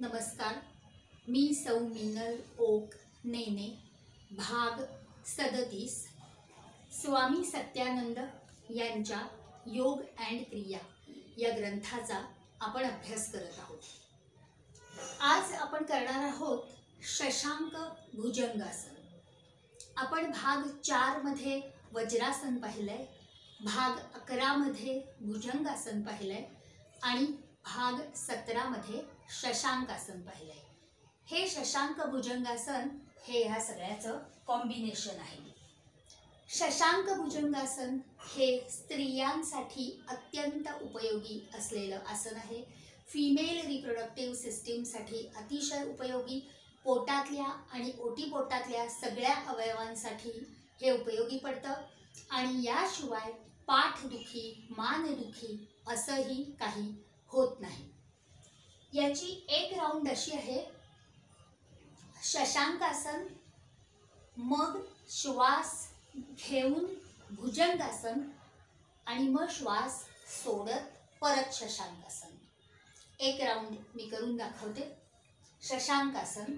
नमस्कार, मी सौ मिनल ओक नेने, भाग 37 स्वामी सत्यानंद यांच्या योग अँड क्रिया या ग्रंथाचा आपण अभ्यास करत आहोत। आज आपण करणार आहोत शशांक भुजंगासन। आपण भाग 4 मध्ये वज्रासन पाहिलंय, भाग 11 मध्ये भुजंगासन पाहिलंय आणि भाग 17 मध्ये शशांकासन पाहिलंय। हे शशांक भुजंगासन हे ह्या सगळ्याचं कॉम्बिनेशन आहे। शशांक भुजंगासन हे स्त्रियांसाठी अत्यंत उपयोगी असलेलं आसन आहे। फिमेल रिप्रोडक्टिव्ह सिस्टीमसाठी अतिशय उपयोगी, पोटातल्या आणि ओटीपोटातल्या सगळ्या अवयवांसाठी हे उपयोगी पडतं आणि याशिवाय पाठदुखी, मानदुखी असंही काही होत नाही। याची एक राउंड अशी आहे, शशांकासन, मग श्वास घेऊन भुजंगासन आणि मग श्वास सोडत परत शशांकासन। एक राउंड मी करून दाखवते। शशांकासन,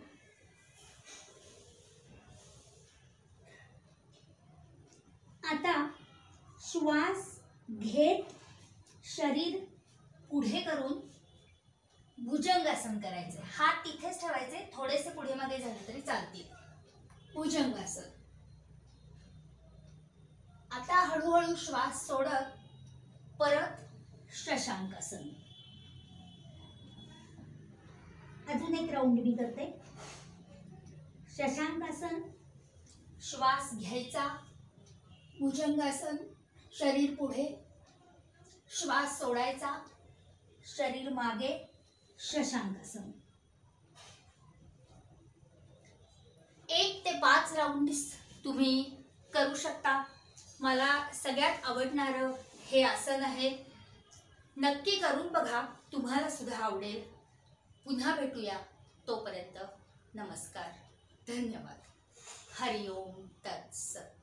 आता श्वास घेत शरीर पुढे करून भुजंगासन करायचे। हात तिथेच ठेवायचे, थोडेसे पुढे मागे झाले तरी चालतील। भुजंगासन। आता हळूहळू श्वास सोडत परत शशांकासन। अजून एक राउंड मी करते। शशांकासन, श्वास घ्यायचा, भुजंगासन, शरीर पुढे, श्वास सोडायचा, शरीर मागे, शशांकासन। 1 ते 5 राउंड्स तुम्ही करू शकता। मला सगळ्यात आवडणारं हे आसन आहे। नक्की करून बघा, तुम्हाला सुद्धा आवडेल। पुन्हा भेटूया, तोपर्यंत नमस्कार, धन्यवाद। हरि ओम तत्सत।